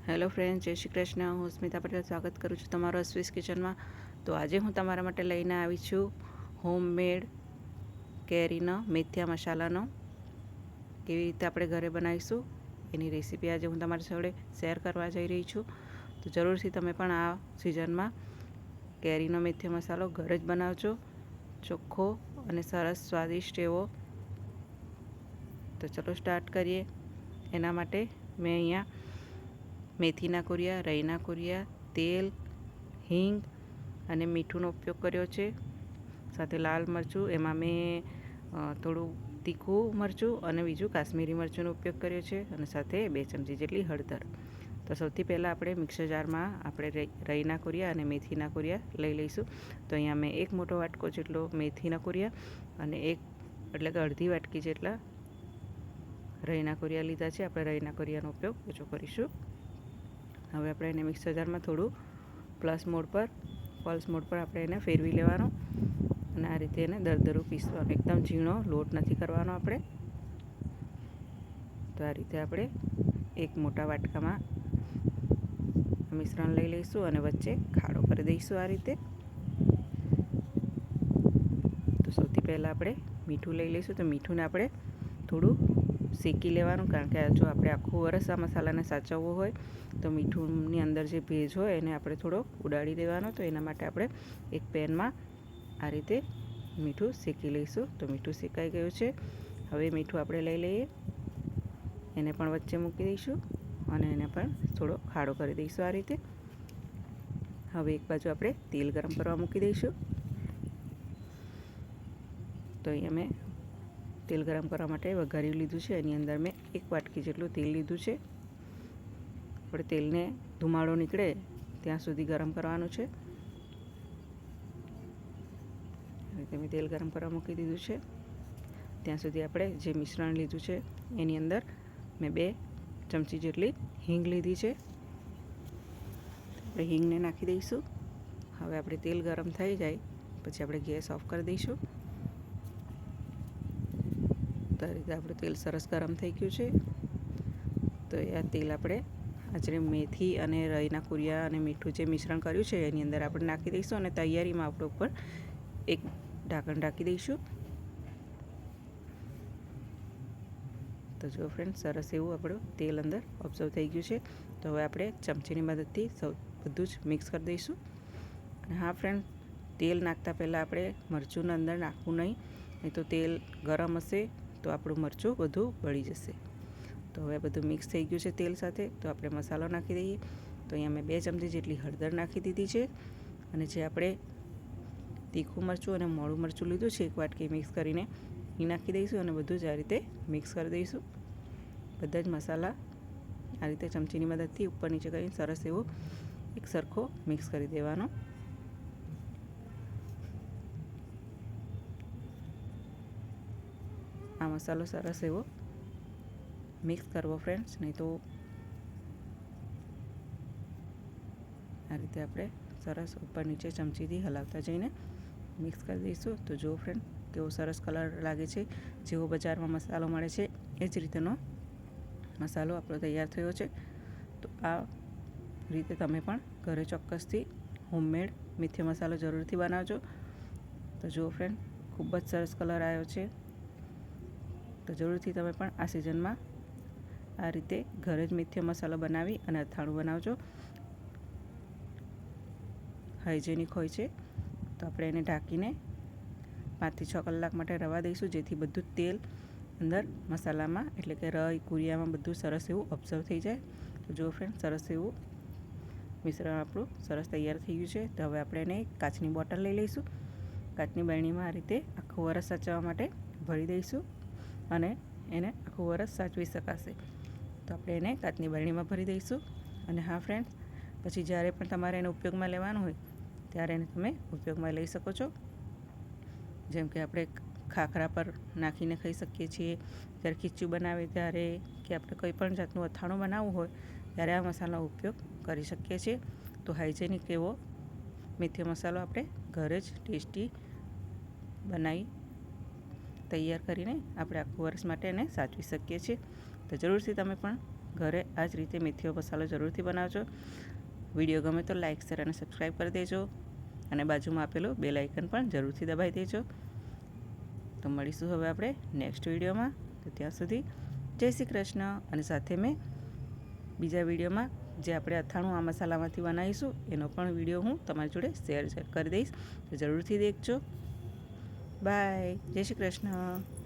Hello friend, જય શ્રી કૃષ્ણ. હું સ્મિતા પટેલ સ્વાગત કરું છું તમારો અશ્વિસ કિચનમાં. તો આજે હું તમારા માટે લઈને આવી છું હોમમેડ કેરીનો મેથીયા મસાલાનો કેવી રીતે આપણે ઘરે બનાવીશું એની રેસીપી આજે હું તમારી જોડે શેર કરવા જઈ રહી છું. તો જરૂરથી તમે પણ આ સિઝનમાં કેરીનો મેથીયા મસાલો ઘરે જ બનાવજો, ચોખ્ખો અને સરસ સ્વાદિષ્ટ એવો. તો ચલો સ્ટાર્ટ કરીએ. એના માટે મેં અહીંયા મેથીના કુરિયા, રાઈના કુરિયા, તેલ, હિંગ અને મીઠુંનો ઉપયોગ કર્યો છે. સાથે લાલ મરચું, એમાં મેં થોડું તીખું મરચું અને બીજું કાશ્મીરી મરચુંનો ઉપયોગ કર્યો છે, અને સાથે 2 ચમચી જેટલી હળદર. તો સૌથી પહેલાં આપણે મિક્સર જારમાં આપણે રાઈના કુરિયા અને મેથીના કુરિયા લઈ લઈશું. તો અહીંયા મેં 1 મોટો વાટકો જેટલો મેથીના કુરિયા અને એટલે કે અડધી વાટકી જેટલા રાઈના કુરિયા લીધા છે. આપણે રાઈના કુરિયાનો ઉપયોગ ઓછો કરીશું. હવે આપણે એને મિક્સર જારમાં થોડું પલ્સ મોડ પર આપણે એને ફેરવી લેવાનો અને આ રીતે એને દરદરું પીસવાનું. એકદમ ઝીણો લોટ નથી કરવાનો આપણે. તો આ રીતે આપણે એક મોટા વાટકામાં મિશ્રણ લઈ લઈશું અને વચ્ચે ખાડો કરી દઈશું આ રીતે. તો સૌથી પહેલાં આપણે મીઠું લઈ લઈશું. તો મીઠુંને આપણે થોડું શેકી લેવાનું, કારણ કે જો આપણે આખું વરસ આ મસાલાને સાચવવો હોય તો મીઠુંની અંદર જે ભેજ હોય એને આપણે થોડો ઉડાડી દેવાનો. તો એના માટે આપણે એક પેનમાં આ રીતે મીઠું શેકી લઈશું. તો મીઠું શેકાઈ ગયું છે. હવે મીઠું આપણે લઈ લઈએ, એને પણ વચ્ચે મૂકી દઈશું અને એને પણ થોડો ખાડો કરી દઈશું આ રીતે. હવે એક બાજુ આપણે તેલ ગરમ કરવા મૂકી દઈશું. તો અહીંયા મેં તેલ ગરમ કરવા માટે વઘારી લીધું છે. એની અંદર મેં 1 વાટકી જેટલું તેલ લીધું છે. આપણે તેલને ધુમાડો નીકળે ત્યાં સુધી ગરમ કરવાનું છે. રીતે મેં તેલ ગરમ કરવા મૂકી દીધું છે. ત્યાં સુધી આપણે જે મિશ્રણ લીધું છે એની અંદર મેં 2 ચમચી જેટલી હિંગ લીધી છે. આપણે હિંગને નાખી દઈશું. હવે આપણે તેલ ગરમ થઈ જાય પછી આપણે ગેસ ઓફ કરી દઈશું. તો આ રીતે આપણું તેલ સરસ ગરમ થઈ ગયું છે. તો આ તેલ આપણે આજે મેથી અને રાઈના કુરિયા અને મીઠું જે મિશ્રણ કર્યું છે એની અંદર આપણે નાખી દઈશું અને તૈયારીમાં આપણે ઉપર એક ઢાંકણ ઢાંકી દઈશું. તો જો ફ્રેન્ડ, સરસ એવું આપણું તેલ અંદર ઓબ્ઝર્વ થઈ ગયું છે. તો હવે આપણે ચમચીની મદદથી બધું જ મિક્સ કરી દઈશું. અને હા ફ્રેન્ડ, તેલ નાખતા પહેલાં આપણે મરચું અંદર નાખવું નહીં તો તેલ ગરમ હશે તો આપણું મરચું બધું બળી જશે. તો હવે બધું મિક્સ થઈ ગયું છે તેલ સાથે. તો આપણે મસાલો નાખી દઈએ. તો અહીંયા મેં 2 ચમચી જેટલી હળદર નાખી દીધી છે અને જે આપણે તીખું મરચું અને મોળું મરચું લીધું છે 1 વાટકી મિક્સ કરીને એ નાખી દઈશું અને બધું જ આ રીતે મિક્સ કરી દઈશું. બધા જ મસાલા આ રીતે ચમચીની મદદથી ઉપર નીચે કરીને સરસ એવો એક સરખો મિક્સ કરી દેવાનો. આ મસાલો સરસ એવો મિક્સ કરવો ફ્રેન્ડ્સ, નહીં તો આ રીતે આપણે સરસ ઉપર નીચે ચમચીથી હલાવતા જઈને મિક્સ કરી દઈશું. તો જો ફ્રેન્ડ, કેવો સરસ કલર લાગે છે. જેવો બજારમાં મસાલો મળે છે એ જ રીતેનો મસાલો આપણો તૈયાર થયો છે. તો આ રીતે તમે પણ ઘરે ચોક્કસથી હોમમેડ મેથીયો મસાલો જરૂરથી બનાવજો. તો જુઓ ફ્રેન્ડ, ખૂબ જ સરસ કલર આવ્યો છે. તો જરૂરથી તમે પણ આ સિઝનમાં આ રીતે ઘરે જ મેથીયો મસાલો બનાવી અને અથાણું બનાવજો. હાઇજેનિક હોય છે. તો આપણે એને ઢાંકીને 5 થી 6 કલાક માટે રવા દઈશું, જેથી બધું જ તેલ અંદર મસાલામાં એટલે કે રાઈ કુરિયામાં બધું સરસ એવું ઓબ્ઝર્વ થઈ જાય. તો જુઓ ફ્રેન્ડ, સરસ એવું મિશ્રણ આપણું સરસ તૈયાર થઈ ગયું છે. તો હવે આપણે એને એક કાચની બોટલ લઈ લઈશું. કાચની બરણીમાં આ રીતે આખું વરસ સાચવવા માટે ભરી દઈશું અને એને આખું વરસ સાચવી શકાશે. તો આપણે એને કાચની બરણીમાં ભરી દઈશું. અને હા ફ્રેન્ડ્સ, પછી જ્યારે પણ તમારે એને ઉપયોગમાં લેવાનું હોય ત્યારે એને તમે ઉપયોગમાં લઈ શકો છો. જેમ કે આપણે ખાખરા પર નાખીને ખાઈ શકીએ છીએ, જ્યારે ખીચું બનાવે ત્યારે, કે આપણે કોઈ પણ જાતનું અથાણું બનાવવું હોય ત્યારે આ મસાલાનો ઉપયોગ કરી શકીએ છીએ. તો હાઇજેનિક એવો મેથીયો મસાલો આપણે ઘરે જ ટેસ્ટી બનાવી તૈયાર કરીને આપણે આખું વર્ષ માટે એને સાચવી શકીએ છીએ. તો જરૂરથી તમે પણ ઘરે આ જ રીતે મેથીનો મસાલો જરૂરથી બનાવજો. વિડીયો ગમે તો લાઇક, શેર અને સબસ્ક્રાઈબ કરી દેજો અને બાજુમાં આપેલું બેલ આઇકન પણ જરૂરથી દબાવી દેજો. તો મળીશું હવે આપણે નેક્સ્ટ વિડીયોમાં. તો ત્યાં સુધી જય શ્રી કૃષ્ણ. અને સાથે મેં બીજા વિડીયોમાં જે આપણે અથાણું આ મસાલામાંથી બનાવીશું એનો પણ વિડીયો હું તમારી જોડે શેર કરી દઈશ. તો જરૂરથી દેખજો. બાય. જય શ્રી કૃષ્ણ.